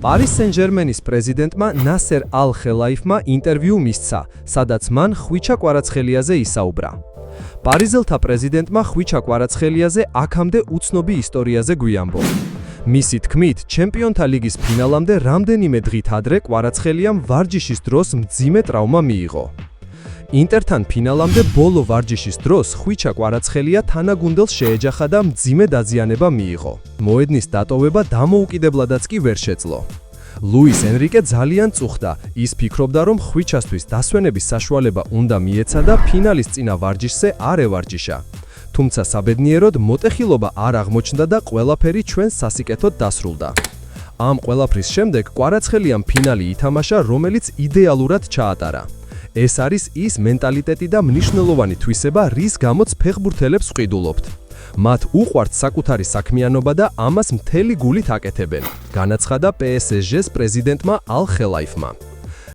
Paris Saint-Germain-ის პრეზიდენტმა ნასერ ალ-ხელაიფმა ინტერვიუ მისცა, სადაც მან ხვიჩა კვარაცხელიაზე ისაუბრა. პარიზელთა პრეზიდენტმა ხვიჩა კვარაცხელიაზე აქამდე უცნობი ისტორიაზე გვიამბო. მისი თქმით, ჩემპიონთა ლიგის ფინალამდე რამდენიმე დღით ადრე კვარაცხელიამ ვარჯიშის დროს მძიმე ტრავმა მიიღო. ინტერთან ფინალამდე ბოლო ვარჯიშის დროს ხვიჩა კვარაცხელია თანაგუნდელს შეეჯახა და მძიმე დაზიანება მიიღო. მოედნის დატოვება დამოუკიდებლადაც კი ვერ შეძლო. ლუის ენრიკე ძალიან წუხდა, ის ფიქრობდა, რომ ხვიჩასთვის დასვენების საშუალება უნდა მიეცა და ფინალის წინა ვარჯიშზე არ ევარჯიშა. თუმცა საბედნიეროდ მოტეხილობა არ აღმოჩნდა და ყველაფერი ჩვენს სასიკეთოდ დასრულდა. ამ ყველაფრის შემდეგ კვარაცხელიამ ფინალი ითამაშა, რომელიც იდეალურად ჩაატარა. ეს არის ის მენტალიტეტი და მნიშვნელოვანი თვისება, რის გამოც ფეხბურთელებს ვყიდულობთ. მათ უყვართ საკუთარი საქმიანობა და ამას მთელი გულით აკეთებენ, განაცხადა PSG-ს პრეზიდენტმა ალ-ხელაიფმა.